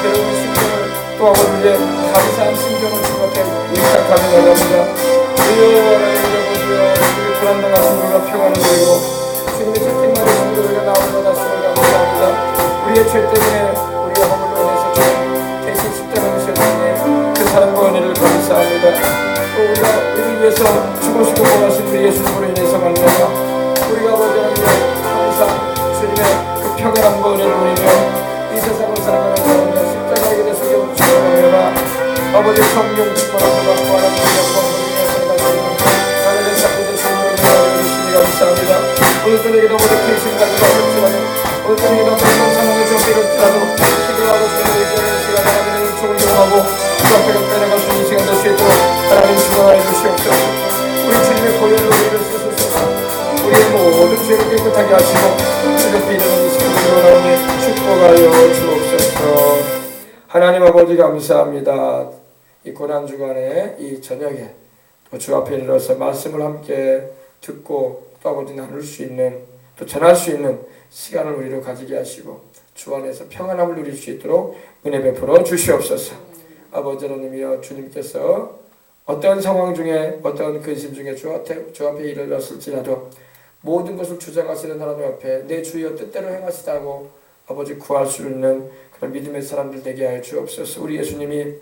괴로운 심정을 또 아버지의 감사한 심정을 주 앞에 의탁하며 나갑니다. 주여 하나님 아버지여 불안정한 우리가 평안을 드리고 주님의 채팅만의 성도 우리가 나오는 말씀을 감사합니다. 우리의 죄 때문에 우리가 허물로 인해서 대신 십자가를 지셨으니 그 사랑과 은혜를 감사합니다. 또 우리가 우리를 위해서 죽으시고 보내신 우리 예수님으로 인해서 말미암아 우리가 아버지 하나님 항상 주님의 그 평안함과 은혜를 누리며 이 세상을 살아가는 가운데 십자가에게 대해서 주님의 아버지 성령 충만함을 받고 하나님의 영광을 하나님의 작품을 주님으로 주시니 감사합니다. 오늘 저녁에도 모두 크리스인 가지고 하셨지만 오늘 저녁에도 어떤 상황에 적대할지라도 기도하고 주님의 의견을 시간에 하나님의 인촉을 이용하고 주 앞에 빼내갈 수 있는 시간 될 수 있도록 하나님 중앙하여 주시옵소서. 우리 주님의 고열로 우리를 쓰소서. 우리의 모든 죄를 깨끗하게 하시고 주님께 이르는 이 시간을 원하오니 축복하여 주옵소서. 하나님 아버지 감사합니다. 이 고난주간에 이 저녁에 또 주 앞에 이르러서 말씀을 함께 듣고 또 아버지 나눌 수 있는 또 전할 수 있는 시간을 우리로 가지게 하시고 주 안에서 평안함을 누릴 수 있도록 은혜 베풀어 주시옵소서. 아버지 하나님이여 주님께서 어떤 상황 중에 어떤 근심 중에 주 앞에 이르렀을지라도 모든 것을 주장하시는 하나님 앞에 내 주여 뜻대로 행하시다고 아버지 구할 수 있는 그런 믿음의 사람들 되게 하여 주옵소서. 우리 예수님이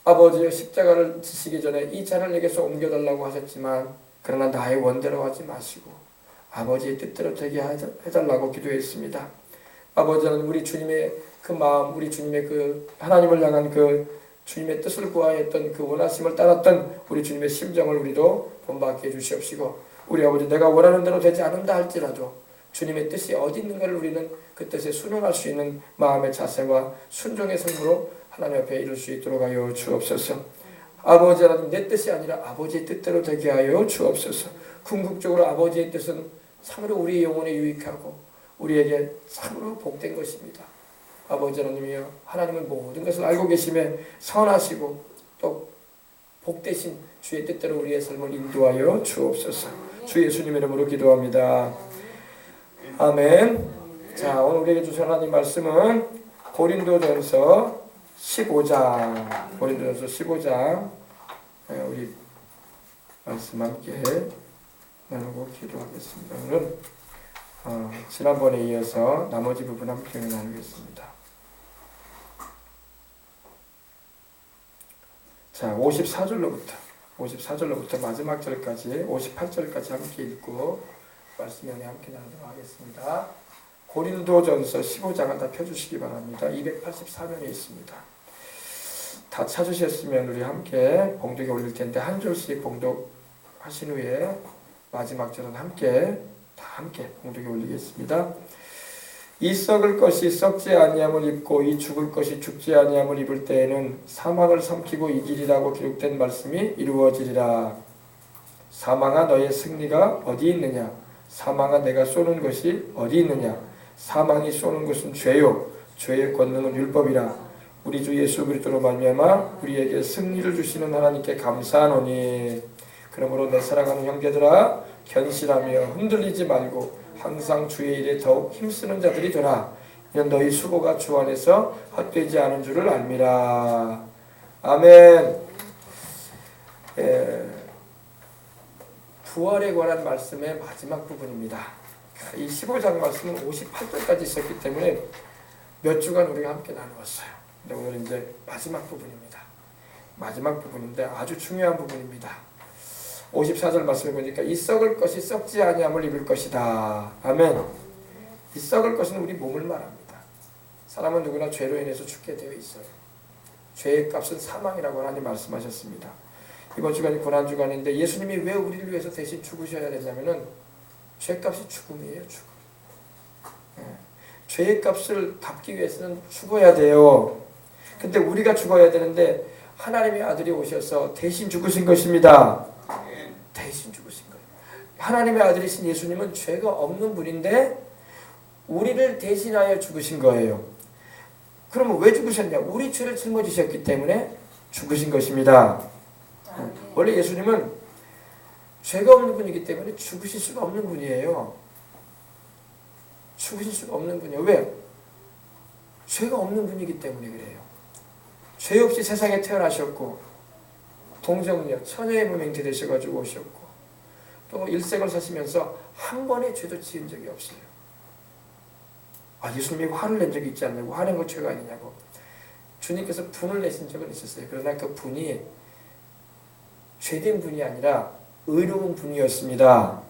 아버지의 십자가를 지시기 전에 이 잔을 내게서 옮겨달라고 하셨지만 그러나 나의 원대로 하지 마시고 아버지의 뜻대로 되게 해달라고 기도했습니다. 아버지 하나님 우리 주님의 그 마음 우리 주님의 그 하나님을 향한 그 주님의 뜻을 구하였던 그 원하심을 따랐던 우리 주님의 심정을 우리도 본받게 해주시옵시고 우리 아버지 내가 원하는 대로 되지 않는다 할지라도 주님의 뜻이 어디 있는가를 우리는 그 뜻에 순응할 수 있는 마음의 자세와 순종의 삶으로 하나님 앞에 이룰 수 있도록 하여 주옵소서. 아버지 하나님 내 뜻이 아니라 아버지의 뜻대로 되게 하여 주옵소서. 궁극적으로 아버지의 뜻은 참으로 우리 영혼에 유익하고 우리에게 참으로 복된 것입니다. 아버지 하나님이여 하나님은 모든 것을 알고 계심에 선하시고 또 복되신 주의 뜻대로 우리의 삶을 인도하여 주옵소서. 주 예수님 이름으로 기도합니다. 아멘. 자, 오늘 우리에게 주신 하나님 말씀은 고린도전서 15장 고린도전서 15장 우리 말씀 함께 나누고 기도하겠습니다. 오늘은 지난번에 이어서 나머지 부분 함께 나누겠습니다. 자, 54절로부터 마지막 절까지 58절까지 함께 읽고 말씀 연에 함께 나누도록 하겠습니다. 고린도전서 15장을 다 펴주시기 바랍니다. 284면에 있습니다. 다 찾으셨으면 우리 함께 봉독에 올릴 텐데 한 줄씩 봉독하신 후에 마지막 절은 함께 봉독에 올리겠습니다. 이 썩을 것이 썩지 아니함을 입고 이 죽을 것이 죽지 아니함을 입을 때에는 사망을 삼키고 이기리라고 기록된 말씀이 이루어지리라. 사망아 너의 승리가 어디 있느냐? 사망아 내가 쏘는 것이 어디 있느냐? 사망이 쏘는 것은 죄요 죄의 권능은 율법이라. 우리 주 예수 그리스도로 말미암아 우리에게 승리를 주시는 하나님께 감사하노니 그러므로 내 사랑하는 형제들아 견실하며 흔들리지 말고 항상 주의 일에 더욱 힘쓰는 자들이 되라. 이는 너희 수고가 주 안에서 헛되지 않은 줄을 알미라. 아멘. 부활에 관한 말씀의 마지막 부분입니다. 이 15장 말씀은 58절까지 있었기 때문에 몇 주간 우리가 함께 나누었어요. 근데 오늘 이제 마지막 부분입니다. 마지막 부분인데 아주 중요한 부분입니다. 54절 말씀을 보니까 이 썩을 것이 썩지 아니함을 입을 것이다. 아멘. 이 썩을 것은 우리 몸을 말합니다. 사람은 누구나 죄로 인해서 죽게 되어 있어요. 죄의 값은 사망이라고 하나님 말씀하셨습니다. 이번 주간이 고난주간인데 예수님이 왜 우리를 위해서 대신 죽으셔야 되냐면은 죄값이 죽음이에요. 죽음. 죄의 값을 갚기 위해서는 죽어야 돼요. 근데 우리가 죽어야 되는데 하나님의 아들이 오셔서 대신 죽으신 것입니다. 대신 죽으신 거예요. 하나님의 아들이신 예수님은 죄가 없는 분인데 우리를 대신하여 죽으신 거예요. 그러면 왜 죽으셨냐? 우리 죄를 짊어지셨기 때문에 죽으신 것입니다. 원래 예수님은 죄가 없는 분이기 때문에 죽으실 수가 없는 분이에요. 죽으실 수가 없는 분이에요. 왜? 죄가 없는 분이기 때문에 그래요. 죄 없이 세상에 태어나셨고 동정녀 처녀의 몸 잉태되셔가지고 오셨고 또 일생을 사시면서 한 번의 죄도 지은 적이 없어요. 예수님이 화를 낸 적이 있지 않냐고, 화낸 거 죄가 아니냐고. 주님께서 분을 내신 적은 있었어요. 그러나 그 분이 죄된 분이 아니라 의로운 분이었습니다.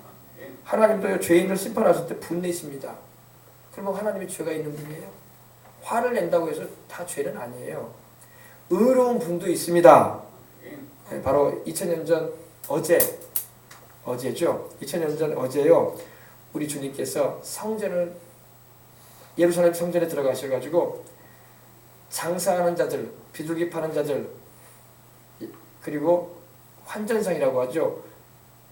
하나님도 죄인을 심판하실 때 분 내십니다. 그러면 하나님이 죄가 있는 분이에요? 화를 낸다고 해서 다 죄는 아니에요. 의로운 분도 있습니다. 바로 2000년 전 어제죠. 2000년 전 어제요. 우리 주님께서 예루살렘 성전에 들어가셔가지고 장사하는 자들, 비둘기 파는 자들, 그리고 환전상이라고 하죠.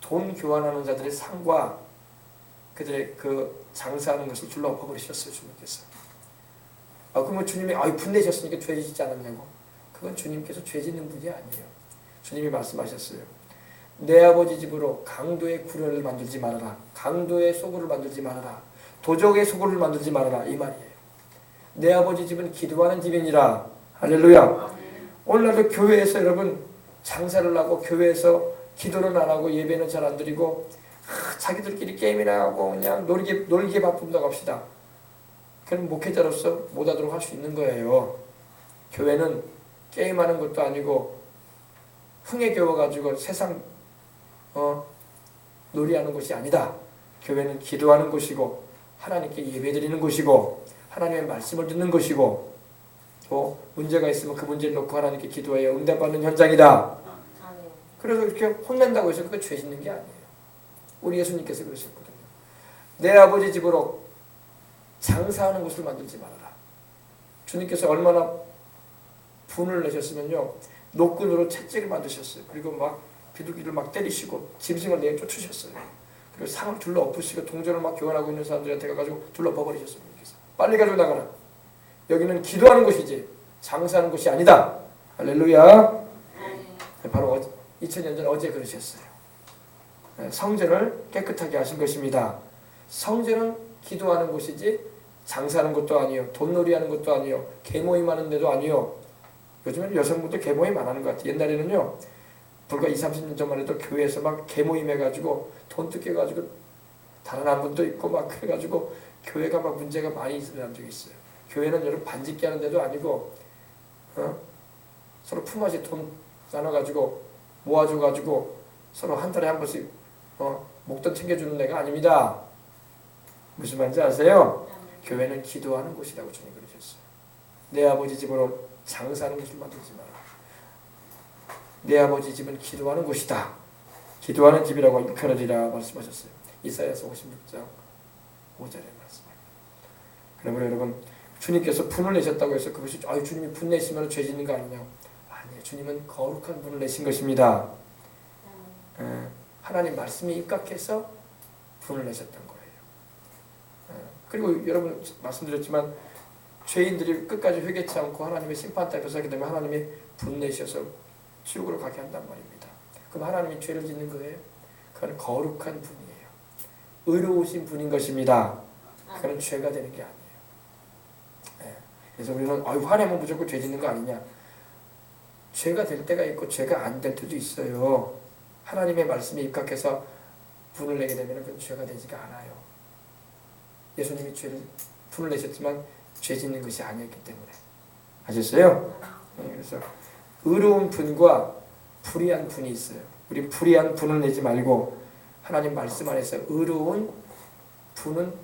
돈 교환하는 자들의 상과 그들의 그 장사하는 것을 둘러 엎어버리셨어요. 주님께서. 그러면 주님이 분내셨으니까 죄 짓지 않았냐고. 그건 주님께서 죄 짓는 분이 아니에요. 주님이 말씀하셨어요. 내 아버지 집으로 강도의 구려를 만들지 말아라. 강도의 소굴을 만들지 말아라. 도적의 소굴을 만들지 말아라. 이 말이에요. 내 아버지 집은 기도하는 집이니라. 할렐루야. 오늘날도 교회에서 여러분 장사를 하고 교회에서 기도는 안 하고 예배는 잘 안 드리고 자기들끼리 게임이나 하고 그냥 놀기에 바쁜다고 합시다. 그럼 목회자로서 못하도록 할 수 있는 거예요. 교회는 게임하는 것도 아니고 흥에 겨워가지고 세상 놀이하는 곳이 아니다. 교회는 기도하는 곳이고 하나님께 예배드리는 곳이고 하나님의 말씀을 듣는 곳이고 또 문제가 있으면 그 문제를 놓고 하나님께 기도해야 응답받는 현장이다. 그래서 이렇게 혼낸다고 해서 그거 죄 짓는 게 아니에요. 우리 예수님께서 그러셨거든요. 내 아버지 집으로 장사하는 곳을 만들지 말아라. 주님께서 얼마나 분을 내셨으면요. 노끈으로 채찍을 만드셨어요. 그리고 막 비둘기를 막 때리시고 짐승을 내어 쫓으셨어요. 그리고 상을 둘러 엎으시고 동전을 막 교환하고 있는 사람들한테 가가지고 둘러 엎어버리셨어요. 빨리 가지고 나가라. 여기는 기도하는 곳이지 장사하는 곳이 아니다. 할렐루야. 바로 2000년 전 어제 그러셨어요. 성전을 깨끗하게 하신 것입니다. 성전은 기도하는 곳이지 장사하는 것도 아니요. 돈놀이하는 것도 아니요. 개모임하는 데도 아니요. 요즘에는 여성분들 개모임 안 하는 것 같아요. 옛날에는요. 불과 20-30년 전만 해도 교회에서 막 개모임 해가지고 돈 뜯겨가지고 달아난 분도 있고 막 그래가지고 교회가 막 문제가 많이 일어난 적이 있어요. 교회는 여러분 반짓기 하는 데도 아니고 서로 품앗이 돈 나눠가지고 모아줘가지고 서로 한 달에 한 번씩 목돈 챙겨주는 데가 아닙니다. 무슨 말인지 아세요? 교회는 기도하는 곳이라고 주님 그러셨어요. 내 아버지 집으로 장사하는 곳을 만들지 마라. 내 아버지 집은 기도하는 곳이다. 기도하는 집이라고 일컬으리라 말씀하셨어요. 이사야서 56장 5절에 말씀합니다. 그러므로 여러분 주님께서 분을 내셨다고 해서 그것이 주님이 분 내시면 죄 짓는 거 아니냐고. 아니에요. 주님은 거룩한 분을 내신 것입니다. 하나님 말씀에 입각해서 분을 내셨던 거예요. 그리고 여러분 말씀드렸지만 죄인들이 끝까지 회개치 않고 하나님의 심판 앞에 서게 되면 하나님이 분 내셔서 지옥으로 가게 한단 말입니다. 그럼 하나님이 죄를 짓는 거예요? 그건 거룩한 분이에요. 의로우신 분인 것입니다. 그건 죄가 되는 게 아니에요. 그래서 우리는 화내면 무조건 죄 짓는 거 아니냐. 죄가 될 때가 있고 죄가 안 될 때도 있어요. 하나님의 말씀에 입각해서 분을 내게 되면 그건 죄가 되지가 않아요. 예수님이 분을 내셨지만 죄 짓는 것이 아니었기 때문에. 아셨어요? 그래서 의로운 분과 불의한 분이 있어요. 우리 불의한 분을 내지 말고 하나님 말씀 안에서 의로운 분은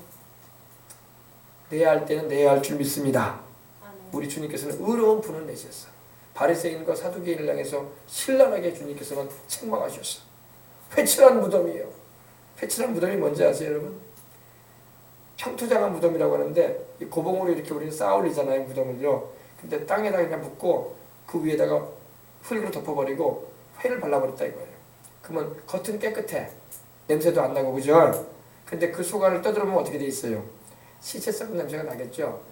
내야 할 때는 내야 할 줄 믿습니다. 우리 주님께서는 의로운 분을 내셨어요. 바리새인과 사두개인을 향해서 신랄하게 주님께서는 책망하셨어요. 회칠한 무덤이에요. 회칠한 무덤이 뭔지 아세요, 여러분? 평투장한 무덤이라고 하는데 이 고봉으로 이렇게 우리는 쌓아올리잖아요, 무덤을요. 근데 땅에다 그냥 묻고 그 위에다가 흙으로 덮어버리고 회를 발라버렸다 이거예요. 그러면 겉은 깨끗해. 냄새도 안 나고, 그죠? 근데 그 속 안을 떠들어보면 어떻게 돼 있어요? 시체 썩은 냄새가 나겠죠?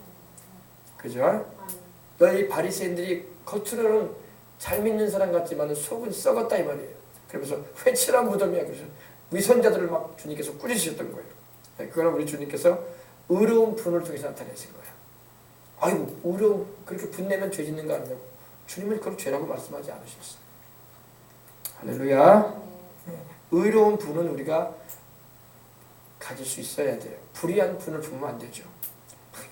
그죠? 너희 바리새인들이 겉으로는 잘 믿는 사람 같지만 속은 썩었다 이 말이에요. 그러면서 회칠한 무덤이야. 그래서 위선자들을 막 주님께서 꾸짖으셨던 거예요. 그거는 우리 주님께서 의로운 분을 통해서 나타내신 거예요. 아이고 의로운 그렇게 분내면 죄 짓는 거 아니냐고. 주님은 그걸 죄라고 말씀하지 않으셨어요. 할렐루야. 의로운 분은 우리가 가질 수 있어야 돼요. 불의한 분을 품으면 안 되죠.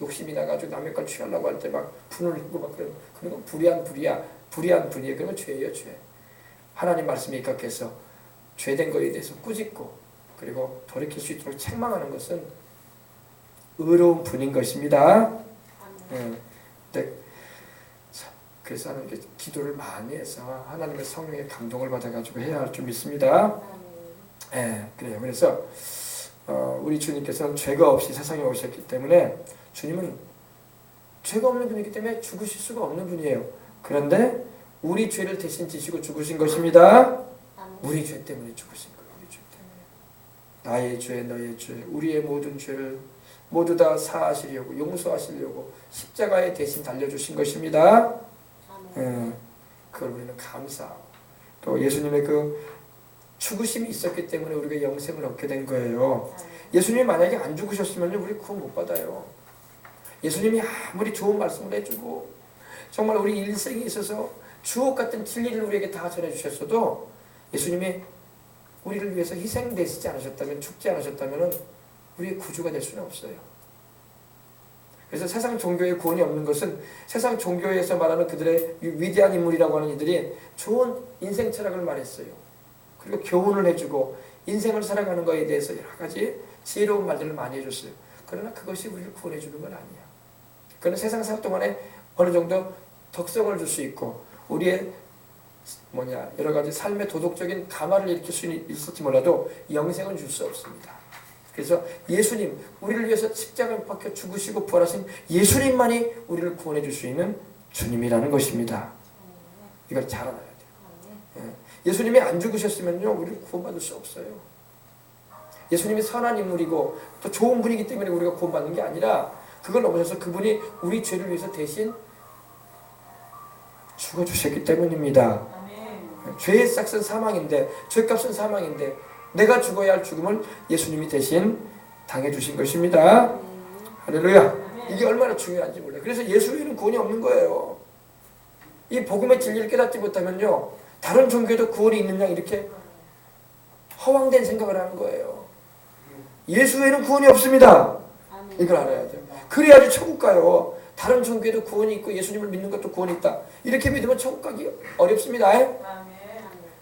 욕심이 나가지고 남의 걸 취하려고 할 때 막 분을 내고 막 그런 건 불의한 분이에요. 그러면 죄예요, 죄. 하나님 말씀에 입각해서 죄된 거에 대해서 꾸짖고 그리고 돌이킬 수 있도록 책망하는 것은 의로운 분인 것입니다. 네. 그래서 하나님께 기도를 많이 해서 하나님의 성령의 감동을 받아가지고 해야 할 줄 믿습니다. 그래요. 그래서 우리 주님께서는 죄가 없이 세상에 오셨기 때문에 주님은 죄가 없는 분이기 때문에 죽으실 수가 없는 분이에요. 그런데 우리 죄를 대신 지시고 죽으신 것입니다. 우리 죄 때문에 죽으신 거예요. 우리 죄 때문에. 나의 죄, 너의 죄, 우리의 모든 죄를 모두 다 사하시려고 용서하시려고 십자가에 대신 달려주신 것입니다. 그걸 우리는 감사하고 또 예수님의 그 죽으심이 있었기 때문에 우리가 영생을 얻게 된 거예요. 예수님이 만약에 안 죽으셨으면 우리 구원 못 받아요. 예수님이 아무리 좋은 말씀을 해주고 정말 우리 일생에 있어서 주옥 같은 진리를 우리에게 다 전해주셨어도 예수님이 우리를 위해서 희생되시지 않으셨다면 죽지 않으셨다면 우리의 구주가 될 수는 없어요. 그래서 세상 종교에 구원이 없는 것은 세상 종교에서 말하는 그들의 위대한 인물이라고 하는 이들이 좋은 인생 철학을 말했어요. 그리고 교훈을 해주고 인생을 살아가는 것에 대해서 여러 가지 지혜로운 말들을 많이 해줬어요. 그러나 그것이 우리를 구원해 주는 건 아니야. 그는 세상 살 동안에 어느 정도 덕성을 줄 수 있고 우리의 여러 가지 삶의 도덕적인 감화를 일으킬 수 있을지 몰라도 영생은 줄 수 없습니다. 그래서 예수님, 우리를 위해서 십자가에 못 박혀 죽으시고 부활하신 예수님만이 우리를 구원해 줄 수 있는 주님이라는 것입니다. 이걸 잘 알아야 돼요. 예수님이 안 죽으셨으면요 우리를 구원받을 수 없어요. 예수님이 선한 인물이고 또 좋은 분이기 때문에 우리가 구원받는 게 아니라 그걸 넘어서서 그분이 우리 죄를 위해서 대신 죽어주셨기 때문입니다. 죄의 싹은 사망인데 죄값은 사망인데 내가 죽어야 할 죽음을 예수님이 대신 당해주신 것입니다. 할렐루야. 이게 얼마나 중요한지 몰라요. 그래서 예수 외에는 구원이 없는 거예요. 이 복음의 진리를 깨닫지 못하면요 다른 종교에도 구원이 있느냐 이렇게 허황된 생각을 하는 거예요. 예수 외에는 구원이 없습니다. 이걸 알아야 돼요. 그래야지 천국 가요. 다른 종교에도 구원이 있고 예수님을 믿는 것도 구원이 있다. 이렇게 믿으면 천국 가기 어렵습니다.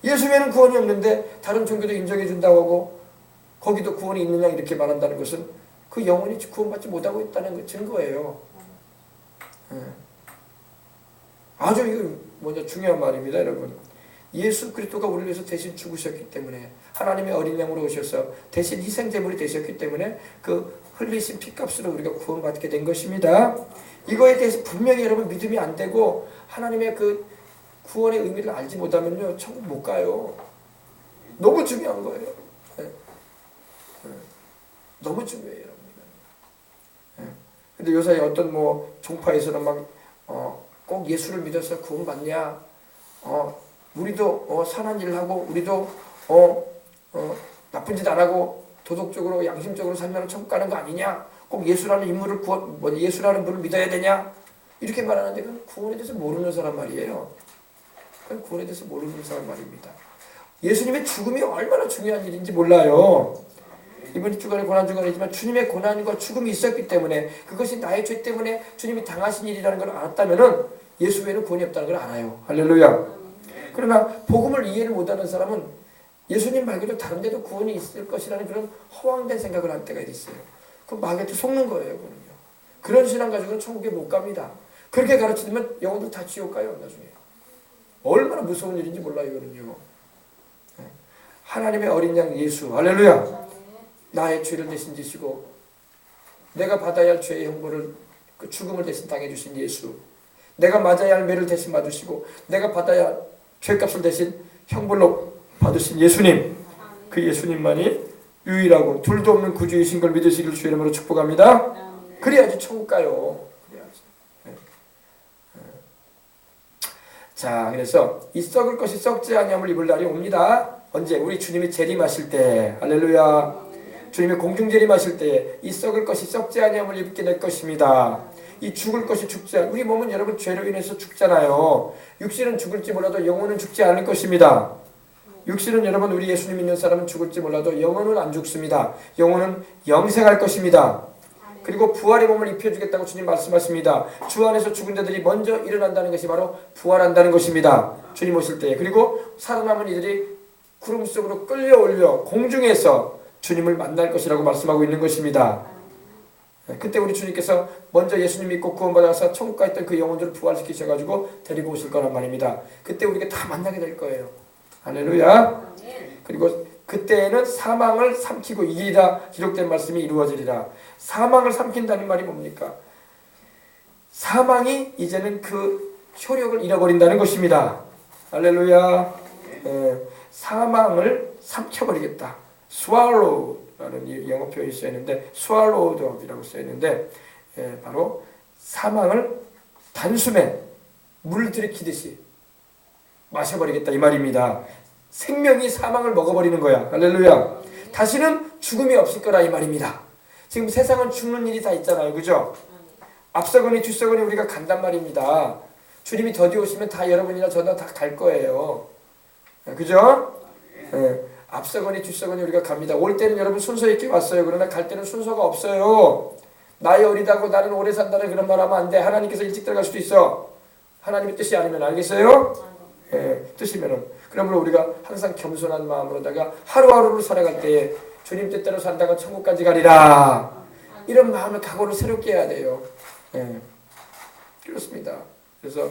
예수 외에는 구원이 없는데 다른 종교도 인정해 준다고 하고 거기도 구원이 있느냐 이렇게 말한다는 것은 그 영혼이 구원받지 못하고 있다는 증거예요. 아주 이거 중요한 말입니다, 여러분. 예수 그리스도가 우리를 위해서 대신 죽으셨기 때문에 하나님의 어린 양으로 오셔서 대신 희생제물이 되셨기 때문에 그 흘리신 피값으로 우리가 구원받게 된 것입니다. 이거에 대해서 분명히 여러분 믿음이 안 되고 하나님의 그 구원의 의미를 알지 못하면요 천국 못 가요. 너무 중요한 거예요. 너무 중요해요, 여러분. 근데 요새 어떤 종파에서는 꼭 예수를 믿어서 구원받냐? 우리도 선한 일을 하고 우리도 나쁜 짓 안 하고 도덕적으로 양심적으로 살면 천국 가는 거 아니냐? 꼭 예수라는 인물을 예수라는 분을 믿어야 되냐? 이렇게 말하는데 그건 구원에 대해서 모르는 사람 말이에요. 그건 구원에 대해서 모르는 사람 말입니다. 예수님의 죽음이 얼마나 중요한 일인지 몰라요. 이번 주간에 고난주간이지만 주님의 고난과 죽음이 있었기 때문에 그것이 나의 죄 때문에 주님이 당하신 일이라는 걸 알았다면 예수 외에는 구원이 없다는 걸 알아요. 할렐루야. 그러나 복음을 이해를 못하는 사람은 예수님 말고도 다른 데도 구원이 있을 것이라는 그런 허황된 생각을 할 때가 있어요. 그럼 마귀한테 속는 거예요. 그럼요. 그런 신앙 가지고는 천국에 못 갑니다. 그렇게 가르치면 영혼들 다 지옥 가요. 나중에. 얼마나 무서운 일인지 몰라요. 이거는요. 하나님의 어린 양 예수. 할렐루야. 나의 죄를 대신 지시고 내가 받아야 할 죄의 형벌을 그 죽음을 대신 당해주신 예수. 내가 맞아야 할 매를 대신 맞으시고 내가 받아야 할 죄값을 대신 형벌로 받으신 예수님. 그 예수님만이 유일하고 둘도 없는 구주이신 걸 믿으시길 주의 이름으로 축복합니다. 그래야지 천국 가요. 그래야지. 자, 그래서 이 썩을 것이 썩지 아니함을 입을 날이 옵니다. 언제? 우리 주님이 재림하실 때. 할렐루야. 주님이 공중 재림하실 때 이 썩을 것이 썩지 아니함을 입게 될 것입니다. 이 죽을 것이 죽지 않. 우리 몸은 여러분 죄로 인해서 죽잖아요. 육신은 죽을지 몰라도 영혼은 죽지 않을 것입니다. 육신은 여러분 우리 예수님 믿는 사람은 죽을지 몰라도 영혼은 안 죽습니다. 영혼은 영생할 것입니다. 그리고 부활의 몸을 입혀주겠다고 주님 말씀하십니다. 주 안에서 죽은 자들이 먼저 일어난다는 것이 바로 부활한다는 것입니다. 주님 오실 때. 그리고 살아남은 이들이 구름 속으로 끌려올려 공중에서 주님을 만날 것이라고 말씀하고 있는 것입니다. 그때 우리 주님께서 먼저 예수님 믿고 구원받아서 천국 가 있던 그 영혼들을 부활시키셔가지고 데리고 오실 거란 말입니다. 그때 우리가 다 만나게 될 거예요. 할렐루야. 그리고 그때에는 사망을 삼키고 이기리라 기록된 말씀이 이루어지리라. 사망을 삼킨다는 말이 뭡니까? 사망이 이제는 그 효력을 잃어버린다는 것입니다. 할렐루야. 사망을 삼켜버리겠다. swallow라는 영어 표현이 쓰여있는데 swallowed up이라고 쓰여있는데 바로 사망을 단숨에 물 들이키듯이 마셔버리겠다 이 말입니다. 생명이 사망을 먹어버리는 거야. 할렐루야. 다시는 죽음이 없을 거라 이 말입니다. 지금 세상은 죽는 일이 다 있잖아요. 그죠? 앞서거니 뒤서거니 우리가 간단 말입니다. 주님이 더디 오시면 다 여러분이나 저나 다 갈 거예요. 그죠? 앞서거니 뒤서거니 우리가 갑니다. 올 때는 여러분 순서 있게 왔어요. 그러나 갈 때는 순서가 없어요. 나이 어리다고 나는 오래 산다는 그런 말 하면 안 돼. 하나님께서 일찍 들어갈 수도 있어. 하나님의 뜻이 아니면. 알겠어요? 뜻이면은. 그러므로 우리가 항상 겸손한 마음으로다가 하루하루를 살아갈 때에 주님 뜻대로 산다가 천국까지 가리라. 이런 마음을 각오를 새롭게 해야 돼요. 그렇습니다. 그래서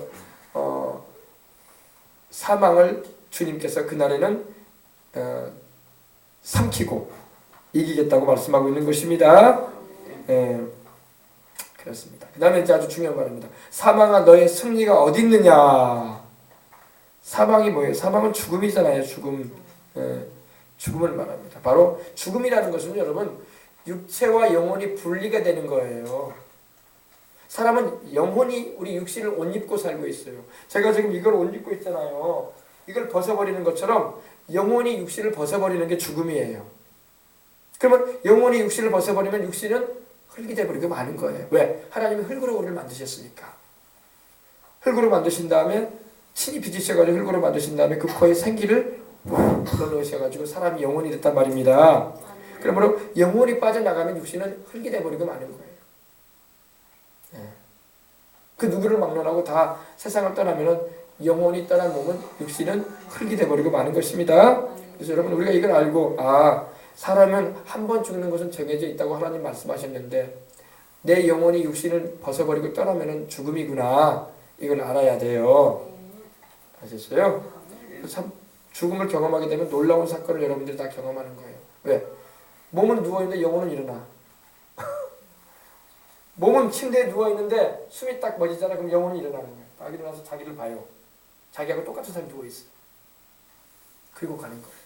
사망을 주님께서 그날에는 삼키고 이기겠다고 말씀하고 있는 것입니다. 그렇습니다. 그 다음에 이제 아주 중요한 말입니다. 사망아 너의 승리가 어디 있느냐. 사망이 뭐예요? 사망은 죽음이잖아요. 죽음. 죽음을 말합니다. 바로 죽음이라는 것은 여러분 육체와 영혼이 분리가 되는 거예요. 사람은 영혼이 우리 육신을 옷 입고 살고 있어요. 제가 지금 이걸 옷 입고 있잖아요. 이걸 벗어버리는 것처럼 영혼이 육신을 벗어버리는 게 죽음이에요. 그러면 영혼이 육신을 벗어버리면 육신은 흙이 되어버리고 마는 거예요. 왜? 하나님이 흙으로 우리를 만드셨으니까. 흙으로 만드신 다음에 친히 빚으셔가지고 흙으로 만드신 다음에 그 코에 생기를 불어넣으셔가지고 사람이 영혼이 됐단 말입니다. 그러므로 영혼이 빠져나가면 육신은 흙이 되어버리고 마는 거예요. 그 누구를 막론하고 다 세상을 떠나면은 영혼이 떠난 몸은 육신은 흙이 되어버리고 마는 것입니다. 그래서 여러분 우리가 이걸 알고 사람은 한 번 죽는 것은 정해져 있다고 하나님 말씀하셨는데 내 영혼이 육신을 벗어버리고 떠나면은 죽음이구나. 이걸 알아야 돼요. 아셨어요? 참 죽음을 경험하게 되면 놀라운 사건을 여러분들이 다 경험하는 거예요. 왜? 몸은 누워있는데 영혼은 일어나. 몸은 침대에 누워있는데 숨이 딱 멎잖아. 그럼 영혼이 일어나는 거예요. 딱 일어나서 자기를 봐요. 자기하고 똑같은 사람이 누워있어. 그리고 가는 거예요.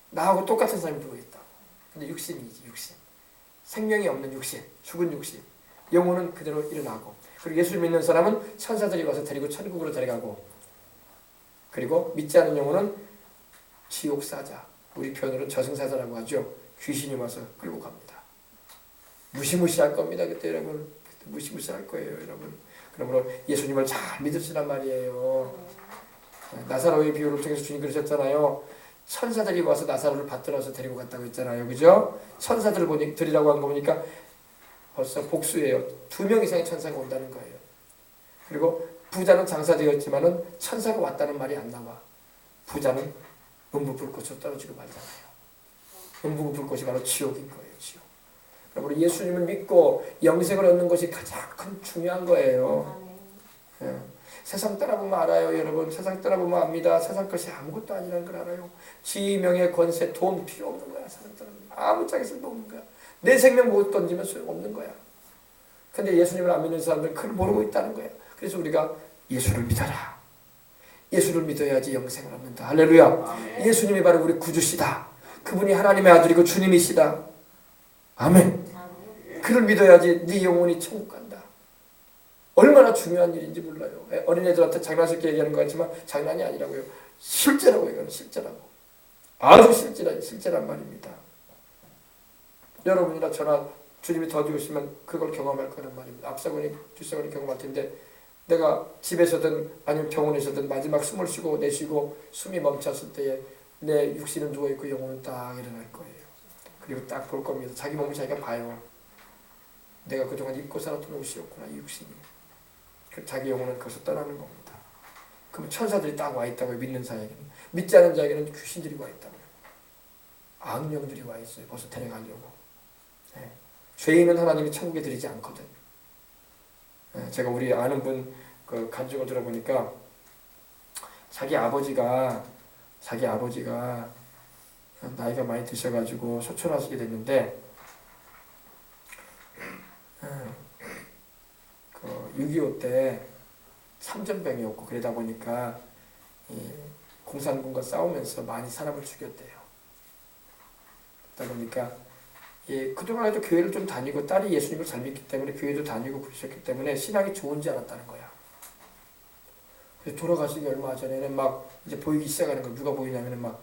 나하고 똑같은 사람이 누워있다. 근데 육신이지, 육신. 생명이 없는 육신, 죽은 육신. 영혼은 그대로 일어나고. 그리고 예수를 믿는 사람은 천사들이 와서 데리고 천국으로 데려가고. 그리고 믿지 않은 영혼은 지옥사자, 우리 표현으로 저승사자라고 하죠. 귀신이 와서 끌고 갑니다. 무시무시할 겁니다. 그때 여러분. 그때 무시무시할 거예요, 여러분. 그러므로 예수님을 잘 믿으시란 말이에요. 나사로의 비유를 통해서 주님 그러셨잖아요. 천사들이 와서 나사로를 받들어서 데리고 갔다고 했잖아요. 그죠? 천사들을 드리라고 한 거 보니까 벌써 복수예요. 2명 이상의 천사가 온다는 거예요. 그리고 부자는 장사되었지만은 천사가 왔다는 말이 안 나와. 부자는 음부불꽃으로 떨어지고 말잖아요. 음부불꽃이 바로 지옥인 거예요. 지옥. 그러므로 예수님을 믿고 영생을 얻는 것이 가장 큰 중요한 거예요. 세상 떠나보면 알아요. 여러분 세상 떠나보면 압니다. 세상 것이 아무것도 아니라는 걸 알아요. 지명의 권세, 돈 필요 없는 거야. 세상 떠나보면 아무 짝에 쓸모 없는 거야. 내 생명 못 던지면 소용없는 거야. 근데 예수님을 안 믿는 사람들은 그걸 모르고 있다는 거야. 그래서 우리가 예수를 믿어라. 예수를 믿어야지 영생을 얻는다. 할렐루야. 아멘. 예수님이 바로 우리 구주시다. 그분이 하나님의 아들이고 주님이시다. 아멘. 그를 믿어야지 네 영혼이 천국 간다. 얼마나 중요한 일인지 몰라요. 어린애들한테 장난스럽게 얘기하는 것 같지만 장난이 아니라고요. 실제라고 이거는 실제라고. 아주 실제란 말입니다. 여러분이나 저나 주님이 더 주시면 그걸 경험할 거란 말입니다. 앞사고니 뒷사고니 경험할 텐데 내가 집에서든 아니면 병원에서든 마지막 숨을 쉬고 내쉬고 숨이 멈췄을 때에 내 육신은 누워있고 영혼은 딱 일어날 거예요. 그리고 딱 볼 겁니다. 자기 몸을 자기가 봐요. 내가 그동안 입고 살았던 옷이었구나, 이 육신이. 자기 영혼은 거기서 떠나는 겁니다. 그럼 천사들이 딱 와 있다고요. 믿는 자에게는. 믿지 않은 자에게는 귀신들이 와 있다고요. 악령들이 와 있어요. 벌써 데려가려고. 네. 죄인은 하나님이 천국에 들이지 않거든. 네. 제가 우리 아는 분 그 간증을 들어보니까 자기 아버지가 나이가 많이 드셔가지고 소천하시게 됐는데 그 6.25 때 참전병이었고 그러다 보니까 이 공산군과 싸우면서 많이 사람을 죽였대요. 그러다 보니까 그동안에도 교회를 좀 다니고 딸이 예수님을 잘 믿기 때문에 교회도 다니고 그러셨기 때문에 신앙이 좋은지 알았다는 거야. 그래서 돌아가시기 얼마 전에는 막 이제 보이기 시작하는 거예요. 누가 보이냐면은 막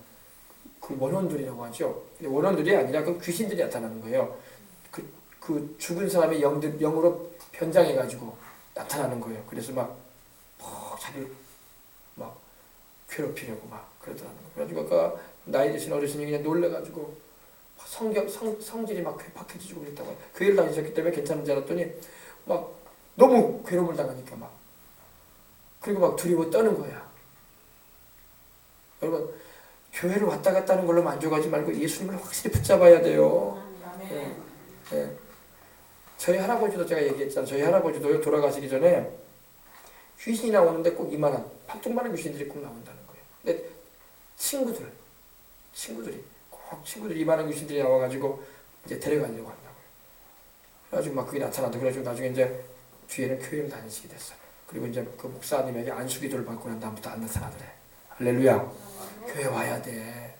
그 원혼들이라고 하죠. 근데 원혼들이 아니라 그 귀신들이 나타나는 거예요. 그 죽은 사람의 영으로 변장해가지고 나타나는 거예요. 그래서 막 자기를 막 괴롭히려고 막 그러더라는 거예요. 그래가지고 아까 나이 드신 어르신이 그냥 놀래가지고 성질이 막 괴팍해지고 그랬다고 해요. 교회를 다니셨기 때문에 괜찮은 줄 알았더니 막 너무 괴로움을 당하니까 막 그리고 막 두려워 떠는 거야. 여러분 교회를 왔다 갔다 하는 걸로 만족하지 말고 예수님을 확실히 붙잡아야 돼요. 네. 네. 저희 할아버지도 제가 얘기했잖아요. 저희 할아버지도 돌아가시기 전에 귀신이 나오는데 꼭 이만한 팔뚝만한 귀신들이 꼭 나온다는 거예요. 근데 친구들이 이만한 귀신들이 나와가지고 이제 데려가려고 한다고요. 그래가지고 막 그게 나타난다. 그래가지고 나중에 이제 뒤에는 교회를 다니시게 됐어요. 그리고 이제 그 목사님에게 안수기도를 받고 난 다음부터 안 나타나더래. 할렐루야. 교회 와야 돼.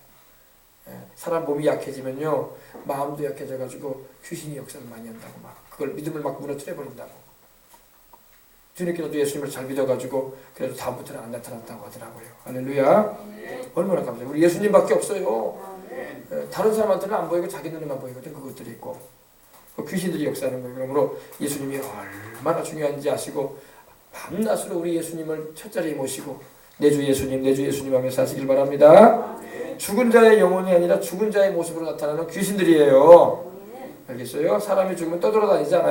사람 몸이 약해지면요 마음도 약해져가지고 귀신이 역사를 많이 한다고 막 그걸 믿음을 막 무너뜨려 버린다고. 뒤늦게도 예수님을 잘 믿어가지고 그래도 다음부터는 안 나타났다고 하더라고요. 할렐루야. 얼마나 감사해요. 우리 예수님밖에 없어요. 다른 사람한테는 안 보이고 자기 눈에만 보이거든. 그것들이 있고 귀신들이 역사하는 거예요. 그러므로 예수님이 얼마나 중요한지 아시고 밤낮으로 우리 예수님을 첫자리에 모시고 내 주 예수님 하며 사시길 바랍니다. 죽은 자의 영혼이 아니라 죽은 자의 모습으로 나타나는 귀신들이에요. 알겠어요? 사람이 죽으면 떠돌아다니지 않아요.